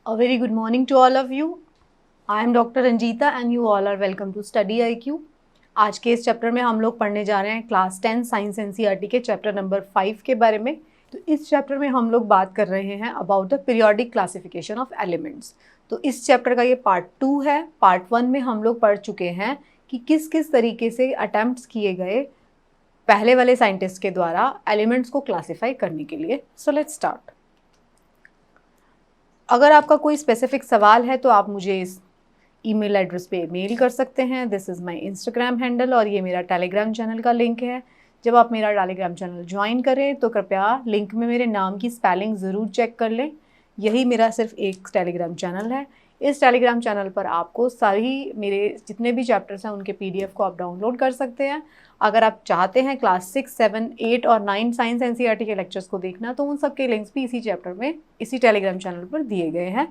A very good morning to all of you. I am Dr. Ranjita and you all are welcome to Study IQ. आज के इस chapter में हम लोग पढ़ने जा रहे हैं क्लास 10 साइंस एनसीईआरटी के चैप्टर नंबर 5 के बारे में। तो इस चैप्टर में हम लोग बात कर रहे हैं about the periodic classification of elements. तो इस चैप्टर का ये पार्ट 2 है। पार्ट 1 में हम लोग पढ़ चुके हैं कि किस किस तरीके से अटेम्प्ट्स किए गए पहले वाले साइंटिस्ट के द्वारा एलिमेंट्स को क्लासीफाई करने के लिए। So let's start. अगर आपका कोई स्पेसिफिक सवाल है तो आप मुझे इस ईमेल एड्रेस पे मेल कर सकते हैं। This is my Instagram handle और ये मेरा टेलीग्राम चैनल का लिंक है। जब आप मेरा टेलीग्राम चैनल ज्वाइन करें तो कृपया लिंक में मेरे नाम की स्पेलिंग ज़रूर चेक कर लें। यही मेरा सिर्फ एक टेलीग्राम चैनल है। इस टेलीग्राम चैनल पर आपको सारी मेरे जितने भी चैप्टर्स हैं उनके PDF को आप डाउनलोड कर सकते हैं। अगर आप चाहते हैं क्लास 6, 7, 8 और 9 साइंस एनसीईआरटी के लेक्चर्स को देखना तो उन सब के लिंक्स भी इसी चैप्टर में इसी टेलीग्राम चैनल पर दिए गए हैं।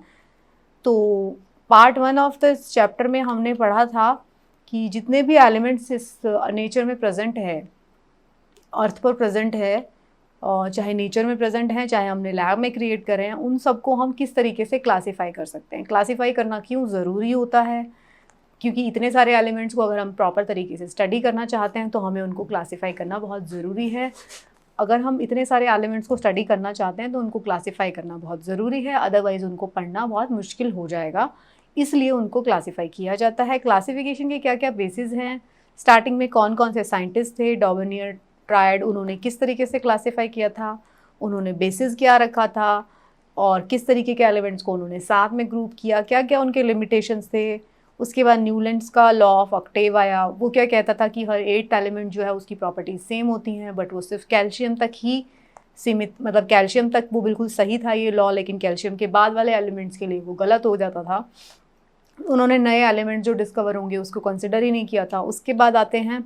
तो पार्ट 1 ऑफ दिस चैप्टर में हमने पढ़ा था कि जितने भी एलिमेंट्स इस नेचर में प्रेजेंट है, अर्थ पर प्रेजेंट है, और चाहे नेचर में प्रेजेंट हैं चाहे हमने लैब में क्रिएट करे हैं, उन सबको हम किस तरीके से क्लासीफाई कर सकते हैं। क्लासीफाई करना क्यों ज़रूरी होता है? क्योंकि इतने सारे एलिमेंट्स को अगर हम प्रॉपर तरीके से स्टडी करना चाहते हैं तो हमें उनको क्लासीफाई करना बहुत ज़रूरी है। अगर हम इतने सारे एलिमेंट्स को स्टडी करना चाहते हैं तो उनको क्लासीफाई करना बहुत ज़रूरी है, अदरवाइज़ उनको पढ़ना बहुत मुश्किल हो जाएगा। इसलिए उनको क्लासीफाई किया जाता है। क्लासिफिकेशन के क्या क्या बेसिस हैं, स्टार्टिंग में कौन कौन से साइंटिस्ट थे, डॉबनियर ट्रायड, उन्होंने किस तरीके से क्लासीफाई किया था, उन्होंने बेसिस क्या रखा था और किस तरीके के एलिमेंट्स को उन्होंने साथ में ग्रुप किया, क्या क्या उनके लिमिटेशंस थे। उसके बाद न्यूलैंड्स का लॉ ऑफ ऑक्टेव आया। वो क्या कहता था कि हर 8 एलिमेंट जो है उसकी प्रॉपर्टीज सेम होती हैं, बट वो सिर्फ कैल्शियम तक ही सीमित, मतलब कैल्शियम तक वो बिल्कुल सही था ये लॉ, लेकिन कैल्शियम के बाद वाले एलिमेंट्स के लिए वो गलत हो जाता था। उन्होंने नए एलिमेंट जो डिस्कवर होंगे उसको कंसिडर ही नहीं किया था। उसके बाद आते हैं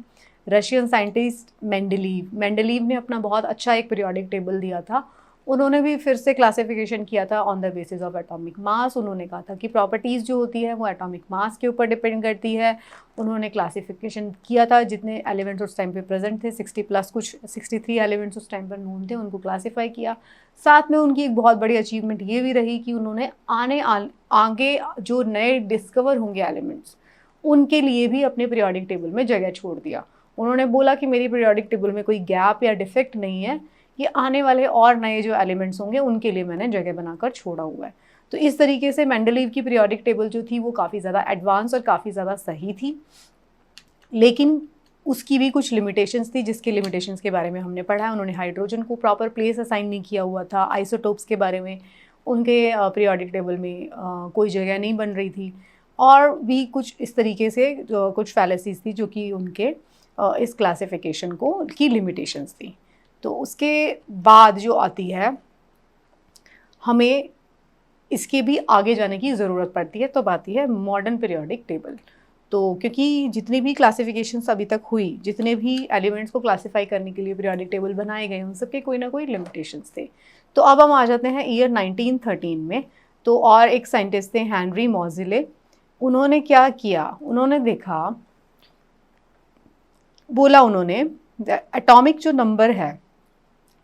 रशियन साइंटिस्ट मेंडलीव। मेंडलीव ने अपना बहुत अच्छा एक पीरियोडिक टेबल दिया था। उन्होंने भी फिर से क्लासिफिकेशन किया था on the basis of atomic mass. उन्होंने कहा था कि प्रॉपर्टीज़ जो होती है वो एटॉमिक मास के ऊपर डिपेंड करती है। उन्होंने क्लासिफिकेशन किया था जितने एलिमेंट्स उस टाइम पे प्रेजेंट थे, 60 प्लस, कुछ 63 एलिमेंट्स उस टाइम पर नोन थे, उनको क्लासीफाई किया। साथ में उनकी एक बहुत बड़ी अचीवमेंट ये भी रही कि उन्होंने आगे जो नए डिस्कवर होंगे एलिमेंट्स उनके लिए भी अपने पीरियोडिक टेबल में जगह छोड़ दिया। उन्होंने बोला कि मेरी पीरियोडिक टेबल में कोई गैप या डिफेक्ट नहीं है, ये आने वाले और नए जो एलिमेंट्स होंगे उनके लिए मैंने जगह बनाकर छोड़ा हुआ है। तो इस तरीके से मेंडलीव की पीरियोडिक टेबल जो थी वो काफ़ी ज़्यादा एडवांस और काफ़ी ज़्यादा सही थी, लेकिन उसकी भी कुछ लिमिटेशंस थी जिसके लिमिटेशंस के बारे में हमने पढ़ा है। उन्होंने हाइड्रोजन को प्रॉपर प्लेस असाइन नहीं किया हुआ था। आइसोटोप्स के बारे में उनके पीरियोडिक टेबल में कोई जगह नहीं बन रही थी, और भी कुछ इस तरीके से कुछ फैलेसीज थी जो कि उनके इस क्लासिफिकेशन को की लिमिटेशंस थी। तो उसके बाद जो आती है हमें इसके भी आगे जाने की ज़रूरत पड़ती है, तो आती है मॉडर्न पीरियोडिक टेबल। तो क्योंकि जितनी भी क्लासिफिकेशंस अभी तक हुई, जितने भी एलिमेंट्स को क्लासीफाई करने के लिए पीरियोडिक टेबल बनाए गए, उन सबके कोई ना कोई लिमिटेशंस थे। तो अब हम आ जाते हैं ईयर 1913 में। तो और एक साइंटिस्ट थे हेनरी मोज़ेले। उन्होंने क्या किया, उन्होंने देखा, बोला उन्होंने एटॉमिक जो नंबर है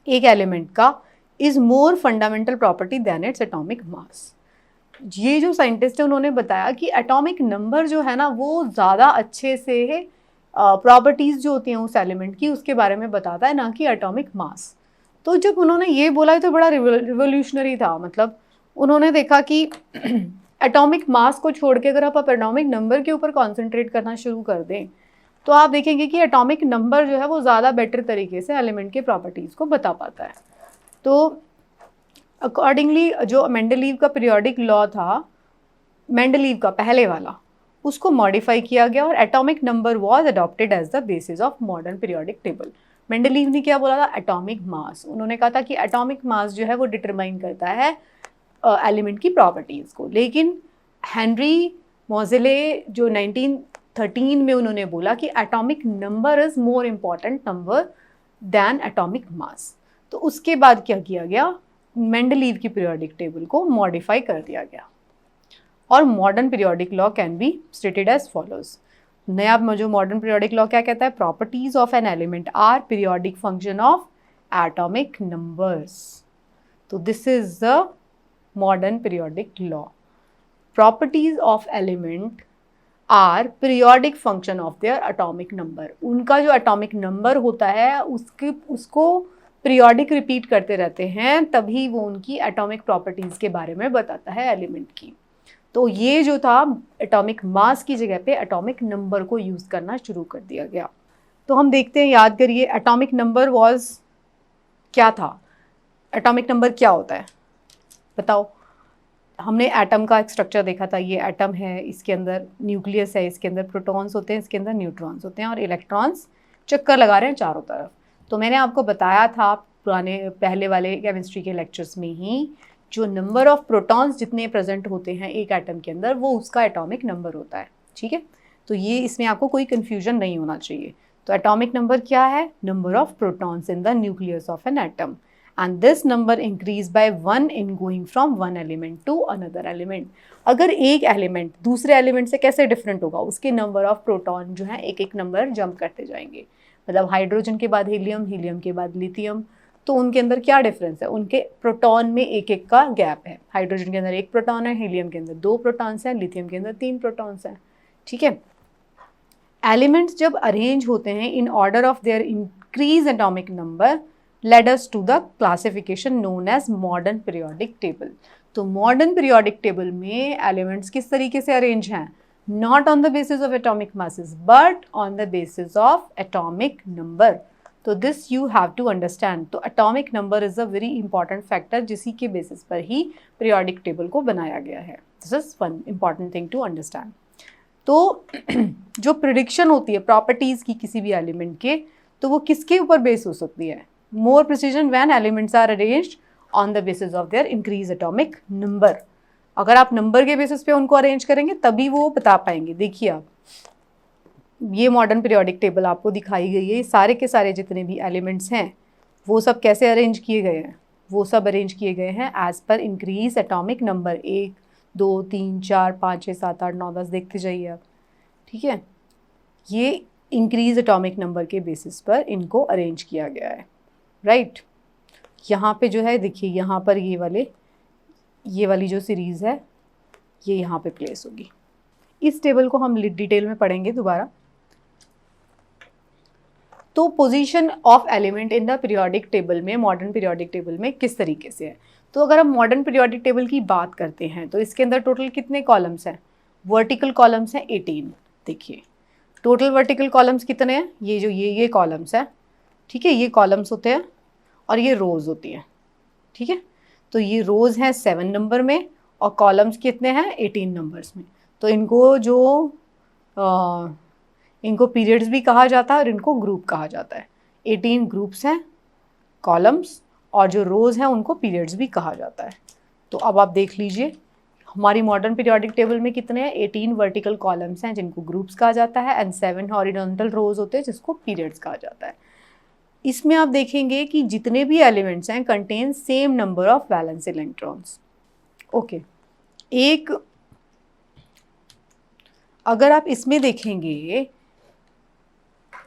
एक एलिमेंट का is more fundamental property than its atomic mass. ये जो साइंटिस्ट है उन्होंने बताया कि एटॉमिक नंबर जो है ना वो ज़्यादा अच्छे से प्रॉपर्टीज़ जो होती हैं उस एलिमेंट की उसके बारे में बताता है, ना कि एटॉमिक मास। तो जब उन्होंने ये बोला तो बड़ा रिवोल्यूशनरी था। मतलब उन्होंने देखा कि एटॉमिक मास को छोड़ के अगर आप एटॉमिक नंबर के ऊपर कॉन्सेंट्रेट करना शुरू कर दें तो आप देखेंगे कि एटॉमिक नंबर जो है वो ज़्यादा बेटर तरीके से एलिमेंट के प्रॉपर्टीज़ को बता पाता है। तो अकॉर्डिंगली जो मेंडलीव का पीरियोडिक लॉ था, मेंडलीव का पहले वाला, उसको मॉडिफाई किया गया और atomic number was adopted as the basis of modern periodic table. Mendeleev ने क्या बोला था, एटॉमिक मास। उन्होंने कहा था कि एटॉमिक मास जो है वो डिटरमाइन करता है एलिमेंट की प्रॉपर्टीज़ को। लेकिन हेनरी मोज़ेले जो 1913 में उन्होंने बोला कि atomic number is more important number than atomic mass. तो उसके बाद क्या किया गया, मेंडलीव की पीरियोडिक टेबल को मॉडिफाई कर दिया गया और modern periodic law can be stated as follows. नया जो मॉडर्न पीरियोडिक लॉ क्या कहता है, properties of an element are periodic function of atomic numbers. तो this is the modern periodic law. Properties of element are periodic function of their atomic number. उनका जो atomic number होता है उसको periodic repeat करते रहते हैं, तभी वो उनकी एटॉमिक प्रॉपर्टीज के बारे में बताता है एलिमेंट की। तो ये जो था एटॉमिक मास की जगह पे एटॉमिक नंबर को यूज़ करना शुरू कर दिया गया। तो हम देखते हैं, याद करिए एटॉमिक नंबर वाज क्या था, एटॉमिक नंबर क्या होता है बताओ। हमने एटम का एक स्ट्रक्चर देखा था, ये एटम है, इसके अंदर न्यूक्लियस है, इसके अंदर प्रोटॉन्स होते हैं, इसके अंदर न्यूट्रॉन्स होते हैं और इलेक्ट्रॉन्स चक्कर लगा रहे हैं चारों तरफ। तो मैंने आपको बताया था पुराने पहले वाले केमिस्ट्री के लेक्चर्स में ही, जो नंबर ऑफ प्रोटॉन्स जितने प्रेजेंट होते हैं एक एटम के अंदर वो उसका एटॉमिक नंबर होता है। ठीक है, तो ये इसमें आपको कोई कन्फ्यूजन नहीं होना चाहिए। तो एटॉमिक नंबर क्या है? Number of protons in the nucleus of an atom, and this number increase by 1 in going from one element to another element। अगर एक एलिमेंट दूसरे एलिमेंट से कैसे डिफरेंट होगा, उसके नंबर ऑफ प्रोटॉन जो है एक एक नंबर जंप करते जाएंगे। मतलब हाइड्रोजन के बाद हीलियम, हीलियम के बाद लिथियम, तो उनके अंदर क्या डिफरेंस है? उनके प्रोटॉन में एक एक का गैप है। हाइड्रोजन के अंदर 1 प्रोटॉन है, हीलियम के अंदर 2 प्रोटॉन्स हैं, लिथियम के अंदर 3 प्रोटॉन्स हैं। ठीक है, एलिमेंट्स जब अरेंज होते हैं in order of there increase atomic number led us to the classification known as modern periodic table। तो modern periodic table में elements किस तरीके से arrange हैं? Not on the basis of atomic masses but on the basis of atomic number। तो this you have to understand। तो atomic number is a very important factor जिसी के basis पर ही periodic table को बनाया गया है। This is one important thing to understand। तो जो prediction होती है properties की किसी भी element के, तो वो किसके ऊपर base हो सकती है? More precision when elements are arranged on the basis of their increased atomic number। अगर आप नंबर के बेसिस पे उनको अरेंज करेंगे तभी वो बता पाएंगे। देखिए आप, ये मॉडर्न पीरियोडिक टेबल आपको दिखाई गई है, सारे के सारे जितने भी एलिमेंट्स हैं वो सब कैसे अरेंज किए गए हैं? वो सब अरेंज किए गए हैं as per increase atomic number. 1 2 3 4 5 6 7 8 9 10 देखते जाइए आप। ठीक है, ये इंक्रीज एटॉमिक नंबर के बेसिस पर इनको अरेंज किया गया है। राइट, यहाँ पे जो है देखिए, यहाँ पर ये वाली जो सीरीज़ है ये यहाँ पे प्लेस होगी। इस टेबल को हम डिटेल में पढ़ेंगे दोबारा। तो position of element in the periodic table में, मॉडर्न पीरियोडिक टेबल में किस तरीके से है? तो अगर हम मॉडर्न पीरियोडिक टेबल की बात करते हैं तो इसके अंदर टोटल कितने कॉलम्स हैं? वर्टिकल कॉलम्स हैं 18। देखिए टोटल वर्टिकल कॉलम्स कितने हैं? ये कॉलम्स हैं। ठीक है, ये कॉलम्स होते हैं और ये रोज़ होती हैं। ठीक है, तो ये रोज़ हैं 7 नंबर में और कॉलम्स कितने हैं? 18 नंबर्स में। तो इनको पीरियड्स भी कहा जाता है और इनको ग्रुप कहा जाता है। 18 ग्रुप्स हैं कॉलम्स और जो रोज़ हैं उनको पीरियड्स भी कहा जाता है। तो अब आप देख लीजिए हमारी मॉडर्न पीरियोडिक टेबल में कितने हैं? 18 वर्टिकल कॉलम्स हैं जिनको ग्रुप्स कहा जाता है एंड 7 हॉरिजॉन्टल रोज़ होते हैं जिसको पीरियड्स कहा जाता है। इसमें आप देखेंगे कि जितने भी एलिमेंट्स हैं contain same number of valence electrons. Okay, अगर आप इसमें देखेंगे,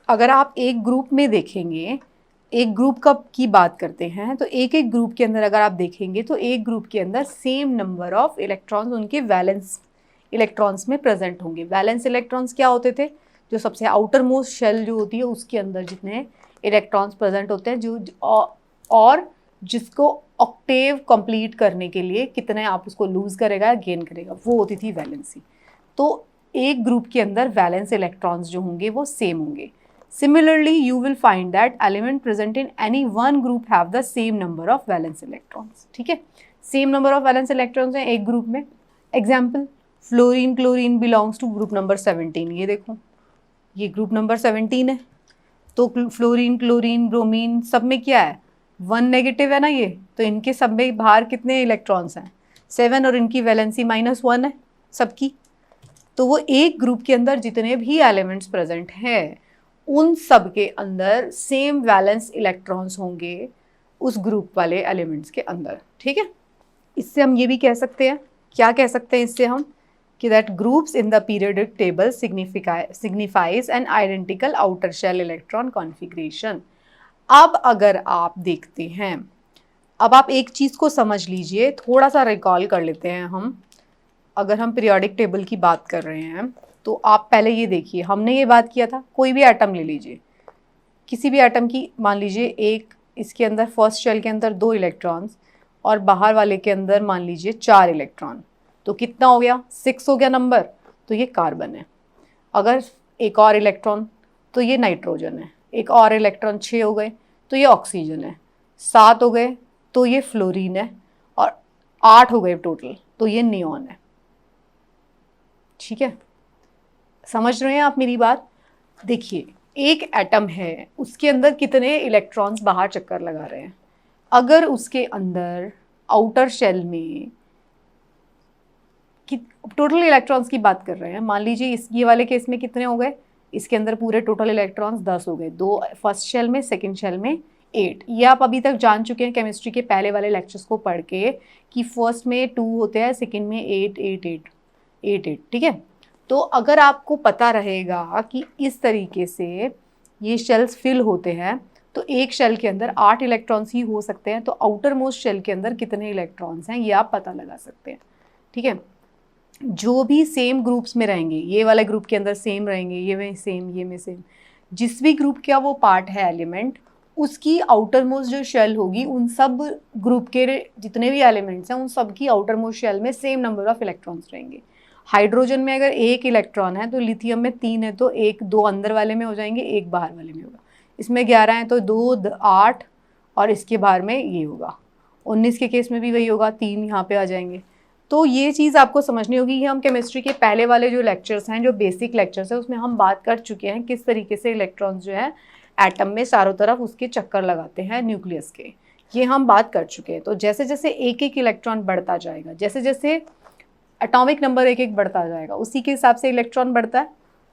अगर आप एक ग्रुप में देखेंगे, एक ग्रुप की बात करते हैं तो एक ग्रुप के अंदर अगर आप देखेंगे तो एक ग्रुप के अंदर सेम नंबर ऑफ इलेक्ट्रॉन्स उनके वैलेंस इलेक्ट्रॉन्स में प्रेजेंट होंगे। वैलेंस इलेक्ट्रॉन्स क्या होते थे? जो सबसे आउटर मोस्ट शेल जो होती है उसके अंदर जितने इलेक्ट्रॉन्स प्रेजेंट होते हैं और जिसको ऑक्टेव कंप्लीट करने के लिए कितने आप उसको लूज करेगा या गेन करेगा, वो होती थी वैलेंसी। तो एक ग्रुप के अंदर वैलेंस इलेक्ट्रॉन्स जो होंगे वो सेम होंगे। Similarly you will find that element present in any one group have the same number of valence electrons. ठीक है, same number of valence electrons हैं एक ग्रुप में। Example, fluorine chlorine belongs to group number 17। ये देखो, ये group number 17 है। तो फ्लोरीन क्लोरीन ब्रोमीन सब में क्या है? 1 नेगेटिव है ना ये, तो इनके सब में बाहर कितने इलेक्ट्रॉन्स हैं? 7 और इनकी वैलेंसी -1 है सबकी। तो वो एक ग्रुप के अंदर जितने भी एलिमेंट्स प्रेजेंट हैं उन सब के अंदर सेम वैलेंस इलेक्ट्रॉन्स होंगे उस ग्रुप वाले एलिमेंट्स के अंदर। ठीक है, इससे हम ये भी कह सकते हैं, क्या कह सकते हैं इससे हम, कि that groups in the periodic table signifies an identical outer shell electron configuration। अब अगर आप देखते हैं, अब आप एक चीज़ को समझ लीजिए, थोड़ा सा रिकॉल कर लेते हैं हम। अगर हम पीरियोडिक टेबल की बात कर रहे हैं तो आप पहले ये देखिए, हमने ये बात किया था, कोई भी एटम ले लीजिए, किसी भी एटम की, मान लीजिए एक, इसके अंदर फर्स्ट शेल के अंदर 2 इलेक्ट्रॉन्स और बाहर वाले के अंदर मान लीजिए 4 इलेक्ट्रॉन, तो कितना हो गया, 6 हो गया नंबर, तो ये कार्बन है। अगर एक और इलेक्ट्रॉन तो ये नाइट्रोजन है, एक और इलेक्ट्रॉन 6 हो गए तो ये ऑक्सीजन है, 7 हो गए तो ये फ्लोरीन है, और 8 हो गए टोटल तो ये नियॉन है। ठीक है, समझ रहे हैं आप मेरी बात? देखिए, एक एटम है, उसके अंदर कितने इलेक्ट्रॉन्स बाहर चक्कर लगा रहे हैं। अगर उसके अंदर आउटर शेल में टोटल इलेक्ट्रॉन्स की बात कर रहे हैं, मान लीजिए इस ये वाले केस में कितने हो गए, इसके अंदर पूरे टोटल इलेक्ट्रॉन्स 10 हो गए, 2 फर्स्ट शेल में, सेकंड शेल में 8। ये आप अभी तक जान चुके हैं केमिस्ट्री के पहले वाले लेक्चर्स को पढ़ के कि फर्स्ट में 2 होते हैं, सेकंड में 8 8 8 8 8। ठीक है, तो अगर आपको पता रहेगा कि इस तरीके से ये शेल्स फिल होते हैं तो एक शेल के अंदर 8 इलेक्ट्रॉन्स ही हो सकते हैं, तो आउटर मोस्ट शेल के अंदर कितने इलेक्ट्रॉन्स हैं ये आप पता लगा सकते हैं। ठीक है, जो भी सेम ग्रुप्स में रहेंगे, ये वाले ग्रुप के अंदर सेम रहेंगे, ये में सेम, ये में सेम, जिस भी ग्रुप का वो पार्ट है एलिमेंट, उसकी आउटर मोस्ट जो शेल होगी, उन सब ग्रुप के जितने भी एलिमेंट्स हैं उन सब की आउटर मोस्ट शेल में सेम नंबर ऑफ इलेक्ट्रॉन्स रहेंगे। हाइड्रोजन में अगर 1 इलेक्ट्रॉन है तो लिथियम में 3 है, तो 2 अंदर वाले में हो जाएंगे, 1 बाहर वाले में होगा। इसमें 11 है तो 2 8, और इसके बाहर में ये होगा। 19 के केस में भी वही होगा, 3 यहाँ पे आ जाएंगे। तो ये चीज़ आपको समझनी होगी। ये हम केमिस्ट्री के पहले वाले जो लेक्चर्स हैं, जो बेसिक लेक्चर्स हैं, उसमें हम बात कर चुके हैं किस तरीके से इलेक्ट्रॉन्स जो है एटम में चारों तरफ उसके चक्कर लगाते हैं न्यूक्लियस के, ये हम बात कर चुके हैं। तो जैसे जैसे एक एक इलेक्ट्रॉन बढ़ता जाएगा, जैसे जैसे एटॉमिक नंबर एक एक बढ़ता जाएगा, उसी के हिसाब से इलेक्ट्रॉन बढ़ता है।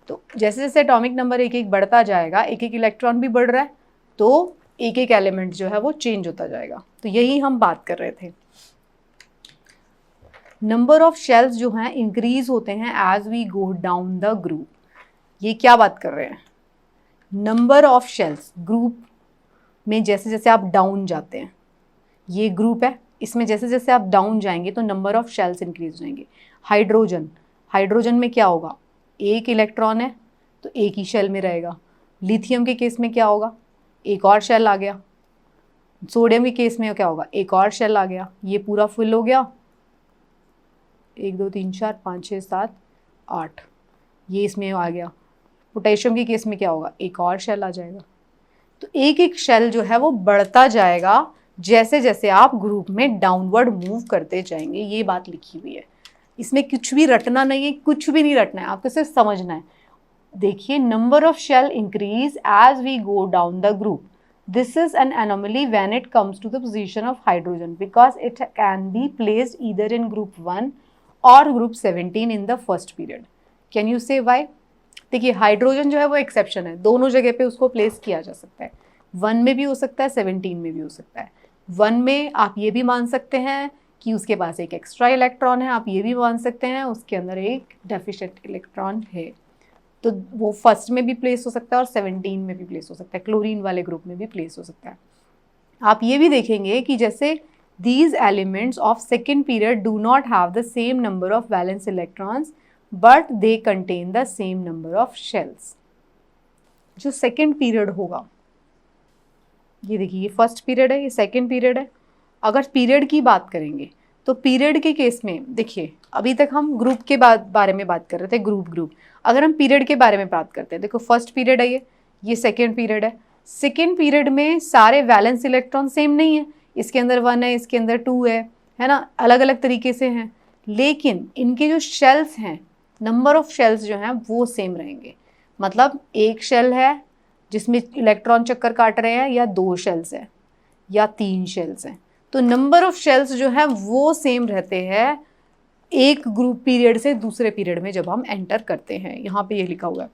तो जैसे जैसे एटॉमिक नंबर एक एक बढ़ता जाएगा, एक एक इलेक्ट्रॉन भी बढ़ रहा है, तो एक एक एलिमेंट जो है वो चेंज होता जाएगा। तो यही हम बात कर रहे थे। नंबर ऑफ शेल्स जो हैं इंक्रीज होते हैं as we go down the group. ये क्या बात कर रहे हैं, नंबर ऑफ शेल्स ग्रुप में जैसे जैसे आप डाउन जाते हैं, ये ग्रुप है, इसमें जैसे जैसे आप डाउन जाएंगे तो नंबर ऑफ शेल्स इंक्रीज हो जाएंगे। हाइड्रोजन में क्या होगा, 1 इलेक्ट्रॉन है तो एक ही शेल में रहेगा। लिथियम के केस में क्या होगा, एक और शेल आ गया। सोडियम के केस में क्या होगा, एक और शेल आ गया, ये पूरा फुल हो गया, 1 2 3 4 5 6 7 8, ये इसमें आ गया। पोटेशियम के केस में क्या होगा, एक और शेल आ जाएगा। तो एक एक शेल जो है वो बढ़ता जाएगा जैसे जैसे आप ग्रुप में डाउनवर्ड मूव करते जाएंगे। ये बात लिखी हुई है, इसमें कुछ भी रटना नहीं है, कुछ भी नहीं रटना है, आपको सिर्फ समझना है। देखिए, number of shell increase as we go down the group. This is an anomaly when it comes to the position of hydrogen because it can be placed either in group 1 or group 17 in the first period. Can you say why? देखिए, hydrogen जो है वो exception है, दोनों जगह पे उसको place किया जा सकता है, 1 में भी हो सकता है, 17 में भी हो सकता है। 1 में आप ये भी मान सकते हैं कि उसके पास एक एक्स्ट्रा इलेक्ट्रॉन है, आप ये भी मान सकते हैं उसके अंदर एक डेफिशिएंट इलेक्ट्रॉन है, तो वो फर्स्ट में भी प्लेस हो सकता है और 17 में भी प्लेस हो सकता है, क्लोरीन वाले ग्रुप में भी प्लेस हो सकता है। आप ये भी देखेंगे कि जैसे these elements of second period do not have the same number of valence electrons but they contain the same number of shells। जो सेकेंड पीरियड होगा, ये देखिए, ये फर्स्ट पीरियड है, ये सेकेंड पीरियड है। अगर पीरियड की बात करेंगे तो पीरियड के केस में देखिए, अभी तक हम ग्रुप के बारे में बात कर रहे थे, ग्रुप। अगर हम पीरियड के बारे में बात करते हैं, देखो फर्स्ट पीरियड है, ये सेकेंड पीरियड है। सेकेंड पीरियड में सारे वैलेंस इलेक्ट्रॉन सेम नहीं है, इसके अंदर 1 है, इसके अंदर 2 है ना, अलग अलग तरीके से हैं, लेकिन इनके जो शेल्स हैं, नंबर ऑफ शेल्स जो हैं वो सेम रहेंगे। मतलब एक शेल है जिसमें इलेक्ट्रॉन चक्कर काट रहे हैं, या 2 शेल्स हैं, या 3 शेल्स हैं, तो नंबर ऑफ शेल्स जो है वो सेम रहते हैं एक ग्रुप पीरियड से दूसरे पीरियड में जब हम एंटर करते हैं। यहाँ पे ये लिखा हुआ है,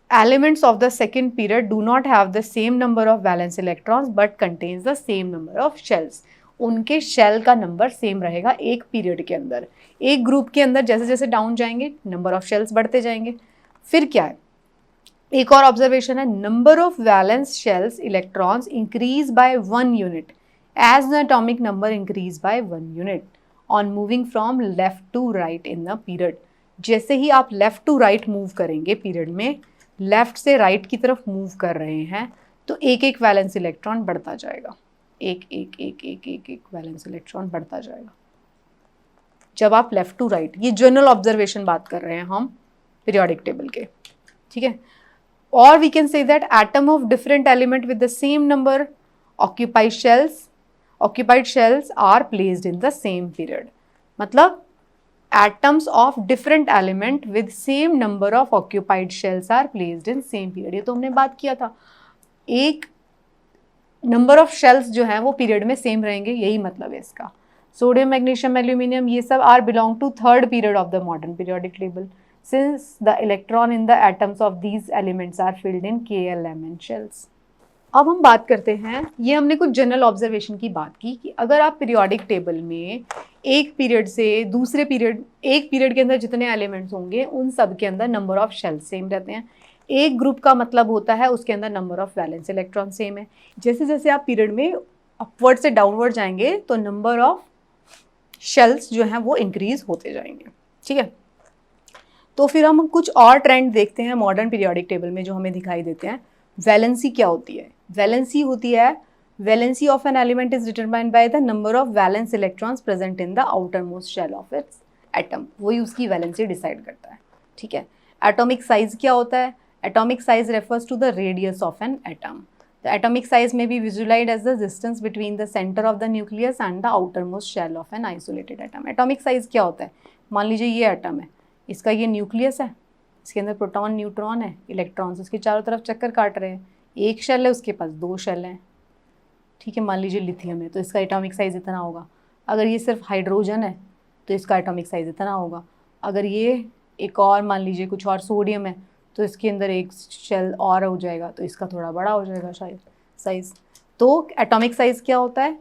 elements of the second period do not have the same number of valence electrons but contains the same number of shells। उनके शेल का नंबर सेम रहेगा एक पीरियड के अंदर। एक ग्रुप के अंदर जैसे जैसे डाउन जाएंगे नंबर ऑफ शेल्स बढ़ते जाएंगे। फिर क्या है, एक और ऑब्जर्वेशन है, number of valence shells electrons increase by 1 unit as the atomic number increase by 1 unit on moving from left to right in the period. जैसे ही आप लेफ्ट टू राइट मूव करेंगे पीरियड में, लेफ्ट से right की तरफ move कर रहे हैं, तो एक एक वैलेंस इलेक्ट्रॉन बढ़ता जाएगा, एक एक एक एक एक एक वैलेंस इलेक्ट्रॉन बढ़ता जाएगा जब आप लेफ्ट टू राइट। ये जनरल ऑब्जर्वेशन बात कर रहे हैं हम पीरियोडिक टेबल के, ठीक है। और we can say that atom of different element with the same number occupied shells are placed in the same period. मतलब atoms of different element with same number of occupied shells are placed in same period। ये तो हमने बात किया था, एक number of shells जो हैं वो पीरियड में सेम रहेंगे, यही मतलब है इसका। सोडियम, मैग्नीशियम, एल्यूमिनियम ये सब are belong to third period of the modern periodic table since the electron in the atoms of these elements are filled in KLMN shells. अब हम बात करते हैं, ये हमने कुछ जनरल ऑब्जर्वेशन की बात की कि अगर आप पीरियोडिक टेबल में एक पीरियड से दूसरे पीरियड, एक पीरियड के अंदर जितने एलिमेंट्स होंगे उन सब के अंदर नंबर ऑफ शेल्स सेम रहते हैं। एक ग्रुप का मतलब होता है उसके अंदर number of valence electron same है। जैसे जैसे आप पीरियड में अपवर्ड से डाउनवर्ड जाएंगे तो नंबर ऑफ शेल्स जो हैं वो इंक्रीज होते जाएंगे, ठीक है। तो फिर हम कुछ और ट्रेंड देखते हैं मॉडर्न पीरियोडिक टेबल में जो हमें दिखाई देते हैं। वैलेंसी क्या होती है? वैलेंसी होती है, valency of an element is determined by the number of valence electrons present in the outer most shell of its atom. वही उसकी वैलेंसी डिसाइड करता है, ठीक है। एटॉमिक साइज क्या होता है? Atomic size refers to the radius of an atom. The atomic size may be visualized as the distance between the centre of the nucleus and the outer most shell of an isolated atom. Atomic size क्या होता है? मान लीजिए ये atom है, इसका ये nucleus है, इसके अंदर प्रोटॉन, न्यूट्रॉन है, इलेक्ट्रॉन्स इसके चारों तरफ चक्कर काट रहे हैं। एक शेल है, उसके पास 2 शेल हैं, ठीक है। मान लीजिए लिथियम है तो इसका एटॉमिक साइज़ इतना होगा। अगर ये सिर्फ हाइड्रोजन है तो इसका एटॉमिक साइज़ इतना होगा। अगर ये एक और मान लीजिए कुछ और सोडियम है तो इसके अंदर एक शेल और हो जाएगा तो इसका थोड़ा बड़ा हो जाएगा शायद साइज़। तो एटॉमिक साइज़ क्या होता है?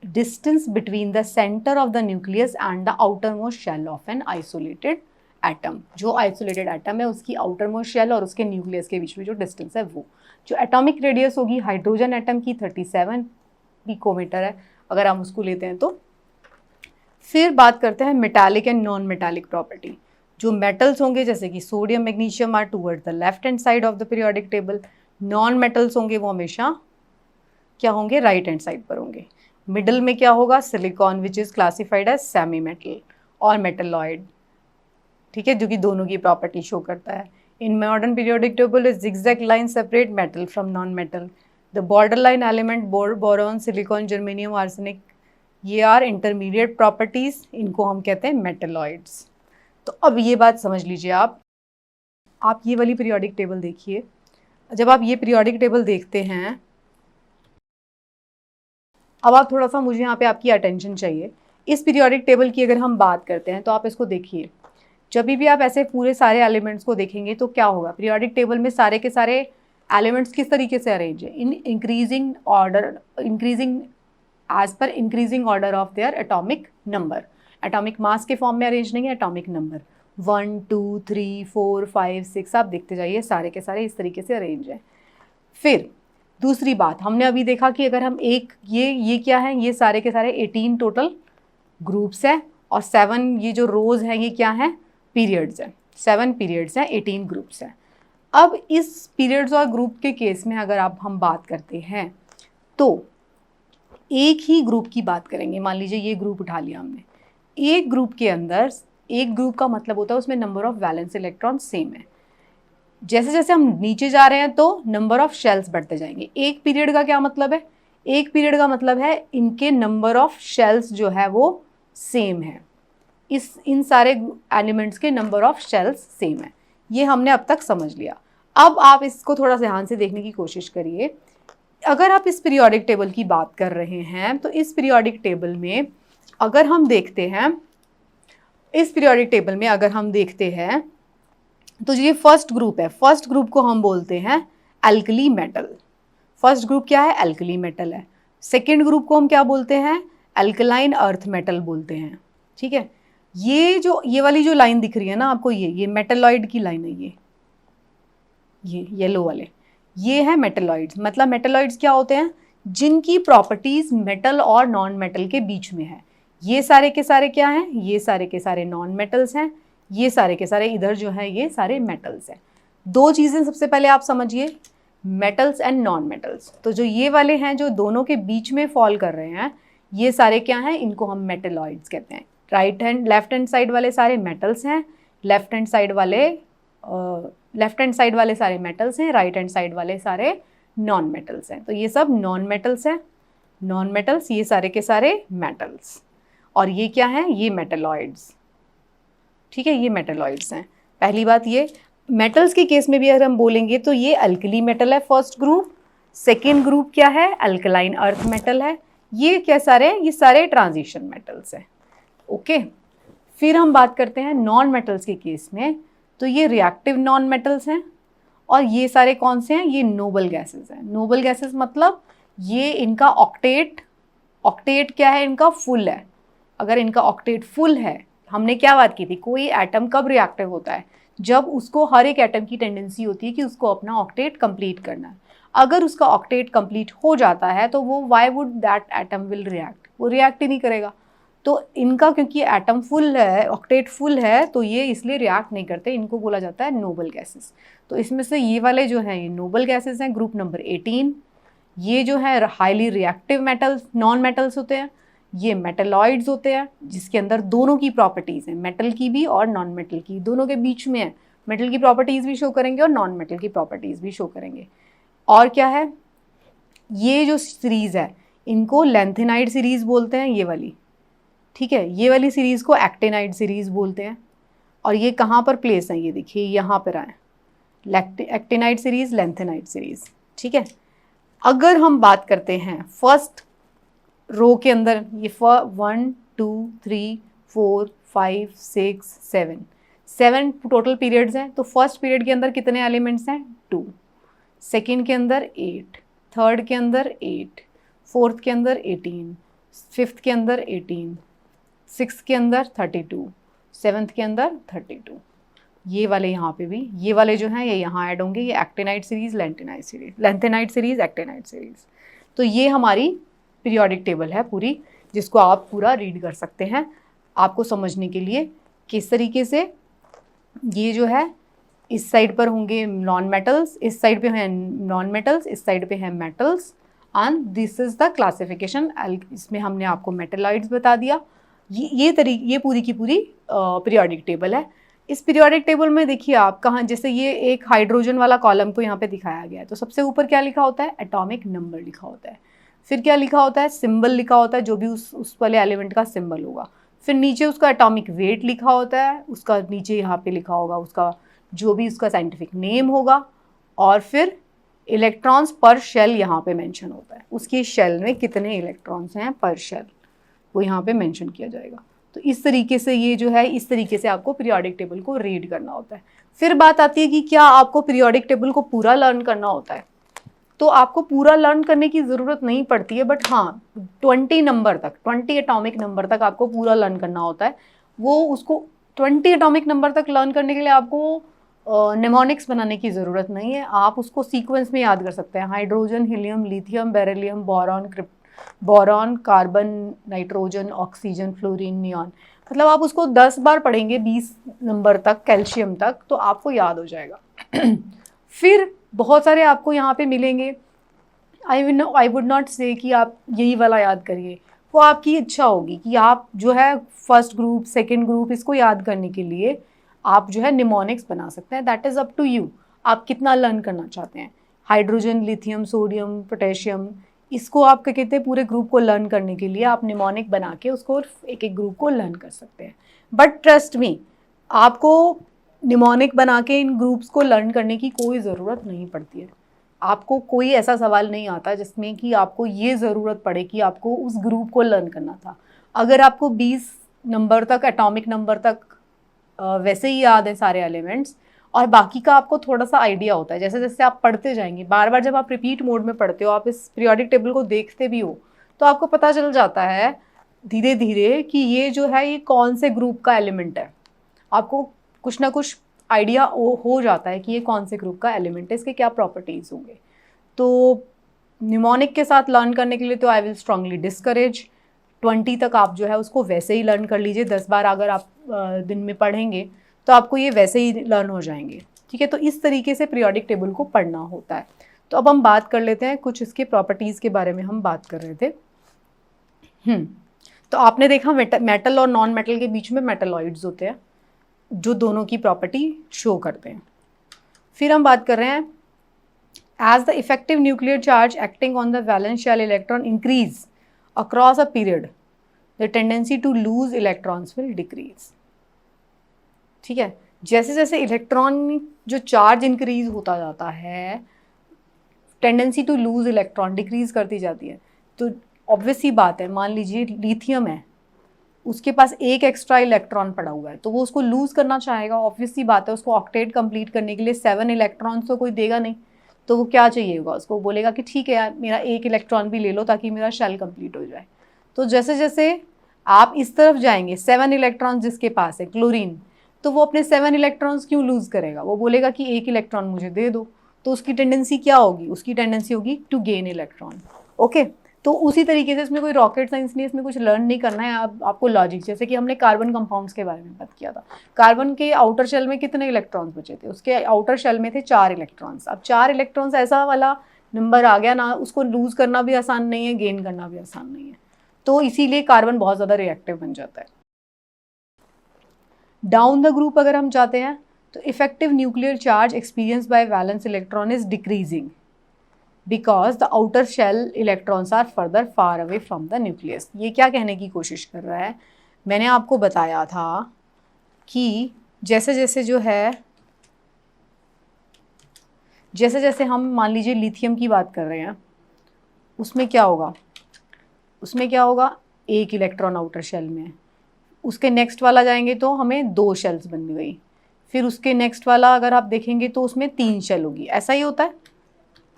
Distance between the centre of the nucleus and the outer most shell of an isolated atom. जो आइसोलेटेड एटम है उसकी आउटर मोस्ट शेल और उसके न्यूक्लियस के बीच में जो डिस्टेंस है वो। जो एटॉमिक रेडियस होगी हाइड्रोजन एटम की 37 पिकोमीटर है अगर हम उसको लेते हैं तो। फिर बात करते हैं metallic and non metallic property. जो मेटल्स होंगे जैसे कि sodium, magnesium are toward the left hand side of the periodic table. Non metals होंगे वो हमेशा क्या होंगे? राइट हैंड साइड पर होंगे। मिडल में क्या होगा? Silicon which is classified as semi metal और मेटलॉइड, ठीक है, जो कि दोनों की प्रॉपर्टी शो करता है। In modern periodic table, a zigzag line separate metal from non-metal. The borderline element boron, silicon, germanium, arsenic, ये are intermediate properties, इनको हम कहते हैं metalloids। तो अब ये बात समझ लीजिए आप ये वाली periodic table देखिए। जब आप ये periodic table देखते हैं, अब आप थोड़ा सा मुझे यहाँ पे आपकी attention चाहिए। इस periodic table की अगर हम बात करते हैं तो आप इसको देखिए। जब भी आप ऐसे पूरे सारे एलिमेंट्स को देखेंगे तो क्या होगा? पीरियोडिक टेबल में सारे के सारे एलिमेंट्स किस तरीके से अरेंज है? In increasing order, increasing as पर increasing order of their atomic number. Atomic mass के फॉर्म में अरेंज नहीं है, एटॉमिक नंबर 1 2 3 4 5 6 आप देखते जाइए, सारे के सारे इस तरीके से अरेंज है। फिर दूसरी बात हमने अभी देखा कि अगर हम एक ये क्या है? ये सारे के सारे 18 टोटल ग्रुप्स हैं और 7 ये जो रोज हैं ये क्या हैं? पीरियड्स हैं। 7 पीरियड्स हैं, 18 ग्रुप्स हैं। अब इस पीरियड्स और ग्रुप के केस में अगर हम बात करते हैं तो एक ही ग्रुप की बात करेंगे। मान लीजिए ये ग्रुप उठा लिया हमने। एक ग्रुप के अंदर, एक ग्रुप का मतलब होता है उसमें number of valence electron same है। जैसे जैसे हम नीचे जा रहे हैं तो नंबर ऑफ शेल्स बढ़ते जाएंगे। एक पीरियड का क्या मतलब है? एक पीरियड का मतलब है इनके नंबर ऑफ शेल्स जो है वो सेम है। इन सारे एलिमेंट्स के नंबर ऑफ शेल्स सेम है। ये हमने अब तक समझ लिया। अब आप इसको थोड़ा ध्यान से देखने की कोशिश करिए। अगर आप इस पीरियोडिक टेबल की बात कर रहे हैं तो इस पीरियोडिक टेबल में अगर हम देखते हैं, इस पीरियोडिक टेबल में अगर हम देखते हैं तो ये फर्स्ट ग्रुप है। फर्स्ट ग्रुप को हम बोलते हैं एल्कली मेटल। फर्स्ट ग्रुप क्या है? एल्कली मेटल है। सेकेंड ग्रुप को हम क्या बोलते हैं? एल्कलाइन अर्थ मेटल बोलते हैं, ठीक है। ये वाली जो लाइन दिख रही है ना आपको, ये मेटलॉइड की लाइन है। ये येलो वाले, ये है मेटलॉइड्स। मतलब मेटलॉइड्स क्या होते हैं, जिनकी प्रॉपर्टीज मेटल और नॉन मेटल के बीच में है। ये सारे के सारे क्या हैं, ये सारे के सारे नॉन मेटल्स हैं, ये सारे के सारे इधर जो है ये सारे मेटल्स हैं। दो चीज़ें सबसे पहले आप समझिए, मेटल्स एंड नॉन मेटल्स। तो जो ये वाले हैं जो दोनों के बीच में फॉल कर रहे हैं, ये सारे क्या हैं, इनको हम मेटलॉइड्स कहते हैं। लेफ्ट हैंड साइड वाले सारे मेटल्स हैं, लेफ्ट हैंड साइड वाले सारे मेटल्स हैं, राइट हैंड साइड वाले सारे नॉन मेटल्स हैं। तो ये सब नॉन मेटल्स हैं, नॉन मेटल्स, ये सारे के सारे मेटल्स। और ये क्या है, ये मेटलॉइड्स। ठीक है, ये मेटलॉइड्स हैं। पहली बात ये, मेटल्स के केस में भी अगर हम बोलेंगे तो ये अल्कली मेटल है फर्स्ट ग्रुप, सेकेंड ग्रुप क्या है, अल्कलाइन अर्थ मेटल है। ये क्या सारे हैं, ये सारे ट्रांजिशन मेटल्स हैं। ओके, फिर हम बात करते हैं नॉन मेटल्स के केस में, तो ये रिएक्टिव नॉन मेटल्स हैं। और ये सारे कौन से हैं, ये नोबल गैसेस हैं। नोबल गैसेस मतलब ये इनका ऑक्टेट क्या है, इनका फुल है। अगर इनका ऑक्टेट फुल है, हमने क्या बात की थी, कोई एटम कब रिएक्टिव होता है, जब उसको हर एक एटम की टेंडेंसी होती है कि उसको अपना ऑक्टेट कंप्लीट करना है। अगर उसका ऑक्टेट कंप्लीट हो जाता है तो वो why would that atom will react, वो रिएक्ट ही नहीं करेगा। तो इनका क्योंकि एटम फुल है, ऑक्टेट फुल है, तो ये इसलिए रिएक्ट नहीं करते, इनको बोला जाता है नोबल गैसेस। तो इसमें से ये वाले जो हैं ये नोबल गैसेस हैं, ग्रुप नंबर 18। ये जो है highly reactive metals, non metals होते हैं। ये मेटलॉइड्स होते हैं जिसके अंदर दोनों की प्रॉपर्टीज़ हैं, मेटल की भी और नॉन मेटल की, दोनों के बीच में है। मेटल की प्रॉपर्टीज़ भी शो करेंगे और नॉन मेटल की प्रॉपर्टीज़ भी शो करेंगे। और क्या है, ये जो सीरीज़ है इनको लेंथेनाइड सीरीज़ बोलते हैं, ये वाली। ठीक है, ये वाली सीरीज़ को एक्टिनाइड सीरीज़ बोलते हैं। और ये कहाँ पर प्लेस है, ये देखिए यहाँ पर आए, एक्टिनाइड सीरीज़, लेंथेनाइड सीरीज़। ठीक है, अगर हम बात करते हैं फर्स्ट रो के अंदर, ये 1 2 3 4 5 6 7 टोटल पीरियड्स हैं। तो फर्स्ट पीरियड के अंदर कितने एलिमेंट्स हैं, 2। सेकेंड के अंदर 8, थर्ड के अंदर 8, फोर्थ के अंदर 18, फिफ्थ के अंदर 18, सिक्स्थ के अंदर 32, सेवन्थ के अंदर 32। ये वाले यहाँ पे भी, ये वाले जो हैं ये यहाँ ऐड होंगे, ये actinide series, lanthanide series, actinide series. तो ये हमारी पीरियोडिक टेबल है पूरी, जिसको आप पूरा रीड कर सकते हैं आपको समझने के लिए किस तरीके से। ये जो है इस साइड पर होंगे नॉन मेटल्स, इस साइड पे हैं नॉन मेटल्स, इस साइड पे हैं metals, and this is the classification. इसमें हमने आपको मेटलॉइड्स बता दिया। ये पूरी की पूरी पीरियोडिक टेबल है। इस पीरियोडिक टेबल में देखिए आप कहाँ, जैसे ये एक हाइड्रोजन वाला कॉलम को यहाँ पे दिखाया गया है, तो सबसे ऊपर क्या लिखा होता है, एटॉमिक नंबर लिखा होता है। फिर क्या लिखा होता है, सिंबल लिखा होता है, जो भी उस वाले एलिमेंट का सिंबल होगा। फिर नीचे उसका एटॉमिक वेट लिखा होता है, उसका नीचे यहाँ पे लिखा होगा उसका जो भी उसका साइंटिफिक नेम होगा। और फिर इलेक्ट्रॉन्स पर शेल यहाँ पे मेंशन होता है, उसकी शेल में कितने इलेक्ट्रॉन्स हैं पर शेल, वो यहाँ पे मेंशन किया जाएगा। तो इस तरीके से ये जो है, इस तरीके से आपको पीरियोडिक टेबल को रीड करना होता है। फिर बात आती है कि क्या आपको पीरियोडिक टेबल को पूरा लर्न करना होता है। तो आपको पूरा लर्न करने की ज़रूरत नहीं पड़ती है, बट हाँ 20 नंबर तक, 20 एटॉमिक नंबर तक आपको पूरा लर्न करना होता है। वो उसको 20 एटॉमिक नंबर तक लर्न करने के लिए आपको निमोनिक्स बनाने की ज़रूरत नहीं है, आप उसको सीक्वेंस में याद कर सकते हैं। Hydrogen, helium, lithium, beryllium, boron, carbon, nitrogen, oxygen, fluorine, neon, मतलब आप उसको 10 बार पढ़ेंगे 20 नंबर तक, कैल्शियम तक, तो आपको याद हो जाएगा। फिर बहुत सारे आपको यहाँ पे मिलेंगे। आई वुड नॉट से कि आप यही वाला याद करिए, वो आपकी इच्छा होगी कि आप जो है फर्स्ट ग्रुप, सेकेंड ग्रुप, इसको याद करने के लिए आप जो है निमोनिक्स बना सकते हैं। That is up to you, आप कितना लर्न करना चाहते हैं। हाइड्रोजन, लिथियम, सोडियम, पोटेशियम, इसको आप क्या कहते हैं, पूरे ग्रुप को लर्न करने के लिए आप निमोनिक बना के उसको एक एक ग्रुप को लर्न कर सकते हैं। बट ट्रस्ट मी, आपको निमोनिक बना के इन ग्रुप्स को लर्न करने की कोई ज़रूरत नहीं पड़ती है। आपको कोई ऐसा सवाल नहीं आता जिसमें कि आपको ये ज़रूरत पड़े कि आपको उस ग्रुप को लर्न करना था। अगर आपको 20 नंबर तक, एटॉमिक नंबर तक वैसे ही याद है सारे एलिमेंट्स, और बाकी का आपको थोड़ा सा आइडिया होता है, जैसे जैसे आप पढ़ते जाएंगे, बार बार जब आप रिपीट मोड में पढ़ते हो, आप इस पीरियोडिक टेबल को देखते भी हो, तो आपको पता चल जाता है धीरे धीरे कि ये जो है ये कौन से ग्रुप का एलिमेंट है। आपको कुछ ना कुछ आइडिया हो जाता है कि ये कौन से ग्रुप का एलिमेंट है, इसके क्या प्रॉपर्टीज़ होंगे। तो न्यूमोनिक के साथ लर्न करने के लिए तो आई विल स्ट्रांगली डिस्करेज। 20 तक आप जो है उसको वैसे ही लर्न कर लीजिए। 10 बार अगर आप दिन में पढ़ेंगे तो आपको ये वैसे ही लर्न हो जाएंगे, ठीक है। तो इस तरीके से पीरियोडिक टेबल को पढ़ना होता है। तो अब हम बात कर लेते हैं, कुछ इसके प्रॉपर्टीज़ के बारे में हम बात कर रहे थे। तो आपने देखा मेटल और नॉन मेटल के बीच में मेटलॉइड्स होते हैं जो दोनों की प्रॉपर्टी शो करते हैं। फिर हम बात कर रहे हैं, as the effective nuclear charge acting on the valence shell electron increase across a period, the tendency to lose electrons will decrease। ठीक है, जैसे जैसे इलेक्ट्रॉन जो चार्ज इंक्रीज होता जाता है, tendency to lose electron decrease करती जाती है। तो ऑब्वियस ही बात है, मान लीजिए लिथियम है, उसके पास एक एक्स्ट्रा इलेक्ट्रॉन पड़ा हुआ है तो वो उसको लूज करना चाहेगा। ऑब्वियस ही बात है, उसको ऑक्टेट कंप्लीट करने के लिए 7 इलेक्ट्रॉन्स तो कोई देगा नहीं, तो वो क्या चाहिए होगा, उसको बोलेगा कि ठीक है यार मेरा एक इलेक्ट्रॉन भी ले लो ताकि मेरा शेल कंप्लीट हो जाए। तो जैसे जैसे आप इस तरफ जाएंगे, 7 इलेक्ट्रॉन जिसके पास है क्लोरीन, तो वो अपने 7 इलेक्ट्रॉन्स क्यों लूज़ करेगा, वो बोलेगा कि एक इलेक्ट्रॉन मुझे दे दो। तो उसकी टेंडेंसी क्या होगी, उसकी टेंडेंसी होगी टू गेन इलेक्ट्रॉन। ओके, तो उसी तरीके से इसमें कोई रॉकेट साइंस नहीं, इसमें कुछ लर्न नहीं करना है आपको लॉजिक। जैसे कि हमने कार्बन कंपाउंड्स के बारे में बात किया था, कार्बन के आउटर शेल में कितने इलेक्ट्रॉन्स बचे थे, उसके आउटर शेल में थे 4 इलेक्ट्रॉन्स। अब 4 इलेक्ट्रॉन्स ऐसा वाला नंबर आ गया ना, उसको लूज करना भी आसान नहीं है, गेन करना भी आसान नहीं है। तो इसीलिए कार्बन बहुत ज़्यादा रिएक्टिव बन जाता है। डाउन द ग्रुप अगर हम जाते हैं तो effective nuclear charge experience by valence electron is decreasing because the outer shell electrons are further far away from the nucleus. ये क्या कहने की कोशिश कर रहा है, मैंने आपको बताया था कि जैसे जैसे जो है, जैसे जैसे हम मान लीजिए लिथियम की बात कर रहे हैं, उसमें क्या होगा, उसमें क्या होगा, एक इलेक्ट्रॉन आउटर शेल में, उसके नेक्स्ट वाला जाएंगे तो हमें 2 शेल्स बन गई, फिर उसके नेक्स्ट वाला अगर आप देखेंगे तो उसमें 3 शेल होगी। ऐसा ही होता है।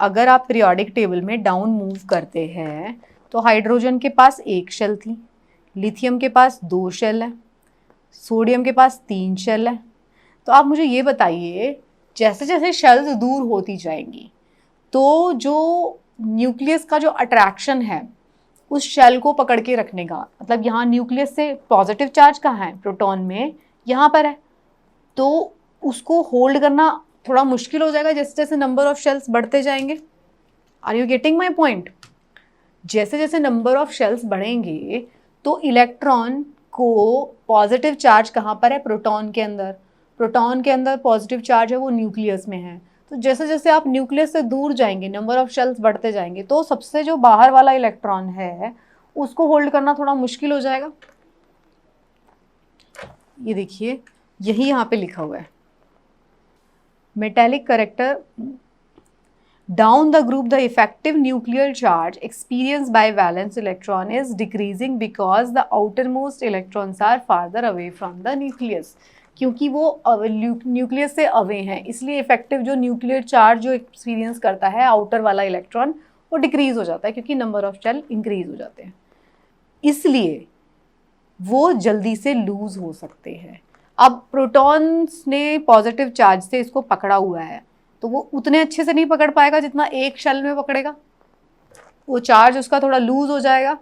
अगर आप पीरियोडिक टेबल में डाउन मूव करते हैं तो हाइड्रोजन के पास 1 शेल थी, लिथियम के पास 2 शेल है, सोडियम के पास 3 शेल है। तो आप मुझे ये बताइए, जैसे जैसे शेल्स दूर होती जाएंगी तो जो न्यूक्लियस का जो अट्रैक्शन है उस शेल को पकड़ के रखने का, मतलब यहाँ न्यूक्लियस से पॉजिटिव चार्ज कहाँ है, प्रोटॉन में यहाँ पर है, तो उसको होल्ड करना थोड़ा मुश्किल हो जाएगा जैसे जैसे नंबर ऑफ शेल्स बढ़ते जाएंगे। Are you getting my point? जैसे जैसे नंबर ऑफ शेल्स बढ़ेंगे तो इलेक्ट्रॉन को पॉजिटिव चार्ज कहाँ पर है, प्रोटॉन के अंदर। प्रोटॉन के अंदर पॉजिटिव चार्ज है वो न्यूक्लियस में है। तो जैसे जैसे आप न्यूक्लियस से दूर जाएंगे, नंबर ऑफ शेल्स बढ़ते जाएंगे, तो सबसे जो बाहर वाला इलेक्ट्रॉन है उसको होल्ड करना थोड़ा मुश्किल हो जाएगा। ये देखिए, यही यहाँ पे लिखा हुआ है, metallic character down the group the effective nuclear charge experienced by valence electron is decreasing because the outermost electrons are farther away from the nucleus। क्योंकि वो न्यूक्लियस से अवे हैं, इसलिए इफेक्टिव जो न्यूक्लियर चार्ज जो एक्सपीरियंस करता है outer वाला इलेक्ट्रॉन वो डिक्रीज हो जाता है, क्योंकि नंबर ऑफ शेल इंक्रीज हो जाते हैं, इसलिए वो जल्दी से लूज हो सकते हैं। अब प्रोटॉन्स ने पॉजिटिव चार्ज से इसको पकड़ा हुआ है तो वो उतने अच्छे से नहीं पकड़ पाएगा जितना एक शेल में पकड़ेगा, वो चार्ज उसका थोड़ा लूज हो जाएगा,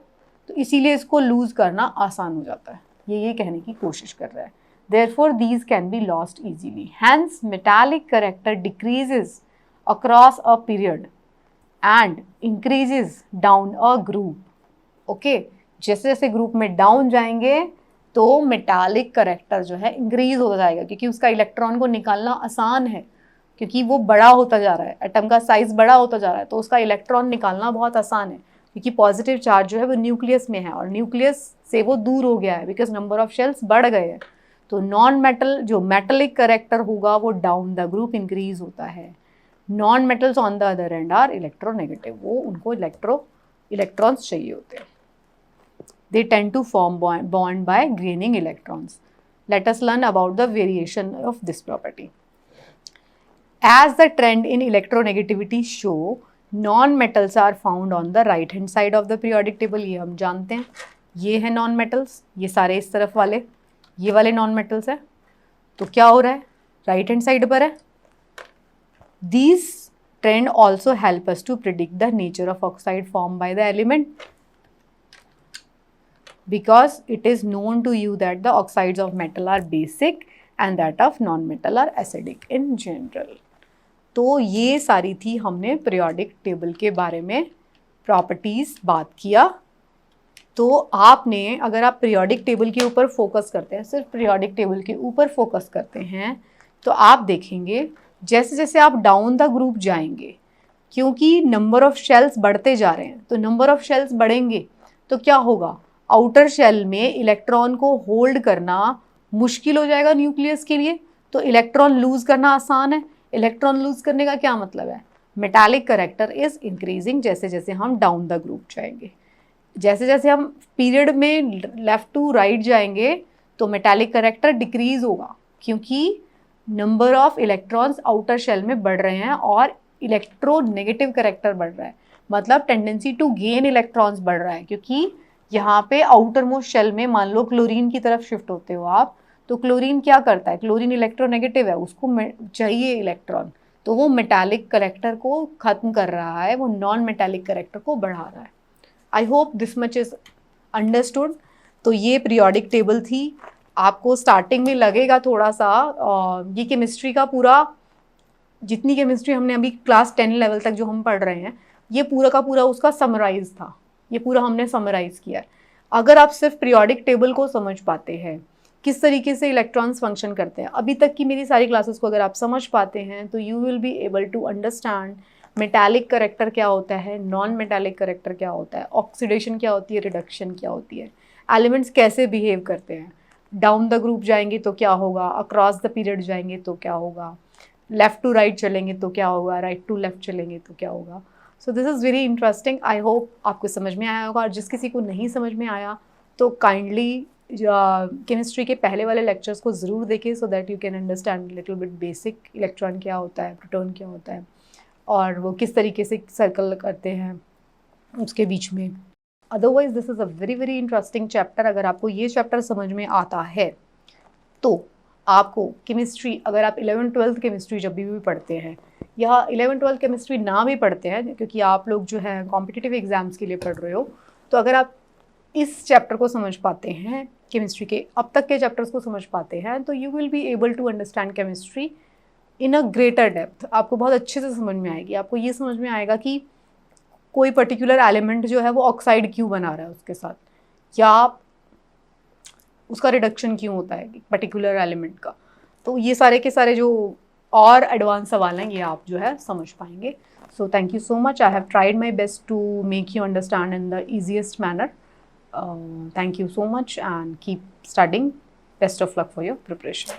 तो इसीलिए इसको लूज करना आसान हो जाता है। ये कहने की कोशिश कर रहा है। Therefore these can be lost easily. Hence metallic character decreases across a period and increases down a group. Okay, जैसे जैसे ग्रुप में डाउन जाएंगे तो मेटालिक करेक्टर जो है इंक्रीज होता जाएगा, क्योंकि उसका इलेक्ट्रॉन को निकालना आसान है, क्योंकि वो बड़ा होता जा रहा है, एटम का साइज बड़ा होता जा रहा है, तो उसका इलेक्ट्रॉन निकालना बहुत आसान है, क्योंकि पॉजिटिव चार्ज जो है वो न्यूक्लियस में है और न्यूक्लियस से वो दूर हो गया है बिकॉज नंबर ऑफ शेल्स बढ़ गए हैं। तो नॉन मेटल जो मेटलिक करेक्टर होगा वो डाउन द ग्रुप इंक्रीज होता है। Non metals on the other end are electronegative, वो उनको इलेक्ट्रॉन्स चाहिए होते हैं। They tend to form bond by gaining electrons. Let us learn about the variation of this property. As the trend in electronegativity show, non-metals are found on the right hand side of the periodic table. ये हम जानते हैं, ये है non-metals, ये सारे इस तरफ वाले, ये वाले non-metals है। तो क्या हो रहा है, राइट हैंड साइड पर है। These trend also help us to predict the nature of oxide formed by the element, because it is known to you that the oxides of metal are basic and that of non-metal are acidic in general. तो ये सारी थी हमने periodic table के बारे में properties बात किया। तो आपने, अगर आप पीरियोडिक टेबल के ऊपर फोकस करते हैं, सिर्फ पीरियोडिक टेबल के ऊपर फोकस करते हैं, तो आप देखेंगे जैसे जैसे आप डाउन द ग्रुप जाएंगे, क्योंकि नंबर ऑफ शेल्स बढ़ते जा रहे हैं, तो नंबर ऑफ शेल्स बढ़ेंगे तो क्या होगा, आउटर शेल में इलेक्ट्रॉन को होल्ड करना मुश्किल हो जाएगा न्यूक्लियस के लिए, तो इलेक्ट्रॉन लूज करना आसान है। इलेक्ट्रॉन लूज करने का क्या मतलब है, मेटालिक करेक्टर इज इंक्रीजिंग जैसे जैसे हम डाउन द ग्रुप जाएंगे। जैसे जैसे हम पीरियड में लेफ्ट टू राइट जाएंगे तो मेटालिक करेक्टर डिक्रीज होगा, क्योंकि number of electrons outer shell में बढ़ रहे हैं और इलेक्ट्रोनेगेटिव करेक्टर बढ़ रहा है, मतलब टेंडेंसी टू गेन इलेक्ट्रॉन्स बढ़ रहा है। क्योंकि यहाँ पे आउटर मोस्ट शेल में मान लो क्लोरीन की तरफ शिफ्ट होते हो आप, तो क्लोरीन क्या करता है, क्लोरीन इलेक्ट्रोनेगेटिव है, उसको चाहिए इलेक्ट्रॉन, तो वो मेटालिक करेक्टर को खत्म कर रहा है, वो नॉन मेटालिक करेक्टर को बढ़ा रहा है। I hope this much is understood. तो ये पीरियोडिक टेबल थी। आपको स्टार्टिंग में लगेगा थोड़ा सा ये केमिस्ट्री का पूरा, जितनी केमिस्ट्री हमने अभी क्लास 10 लेवल तक जो हम पढ़ रहे हैं, ये पूरा का पूरा उसका समराइज था, ये पूरा हमने समराइज किया है। अगर आप सिर्फ पीरियोडिक टेबल को समझ पाते हैं, किस तरीके से इलेक्ट्रॉन्स फंक्शन करते हैं, अभी तक की मेरी सारी क्लासेस को अगर आप समझ पाते हैं, तो you will be able to understand metallic character क्या होता है, नॉन मेटालिक करेक्टर क्या होता है, ऑक्सीडेशन क्या होती है, रिडक्शन क्या होती है, एलिमेंट्स कैसे बिहेव करते हैं, डाउन द ग्रुप जाएंगे तो क्या होगा, अक्रॉस द पीरियड जाएंगे तो क्या होगा, लेफ़्ट टू राइट चलेंगे तो क्या होगा, राइट टू लेफ़्ट चलेंगे तो क्या होगा। So this is very interesting. I hope आपको समझ में आया होगा, और जिस किसी को नहीं समझ में आया तो काइंडली केमिस्ट्री के पहले वाले लेक्चर्स को ज़रूर देखें, so that you can understand little bit basic, electron क्या होता है, प्रोटॉन क्या होता है, और वो किस तरीके से सर्कल करते हैं उसके बीच में। Otherwise this is a very very interesting chapter. अगर आपको ये चैप्टर समझ में आता है तो आपको केमिस्ट्री, अगर आप 11th-12th केमिस्ट्री जब भी पढ़ते हैं, या 11th-12th केमिस्ट्री ना भी पढ़ते हैं, क्योंकि आप लोग जो है कॉम्पिटिटिव एग्जाम्स के लिए पढ़ रहे हो, तो अगर आप इस चैप्टर को समझ पाते हैं, केमिस्ट्री के अब तक के चैप्टर्स को समझ पाते हैं, तो you will be able to understand chemistry in a greater depth. आपको बहुत अच्छे से समझ में आएगी। आपको ये समझ में आएगा कि कोई पर्टिकुलर एलिमेंट जो है वो ऑक्साइड क्यों बना रहा है उसके साथ, या उसका रिडक्शन क्यों होता है पर्टिकुलर एलिमेंट का। तो ये सारे के सारे जो और एडवांस सवाल हैं, ये आप जो है समझ पाएंगे। So thank you so much. I have tried my best to make you understand in the easiest manner. Thank you so much and keep studying. Best of luck for your preparation.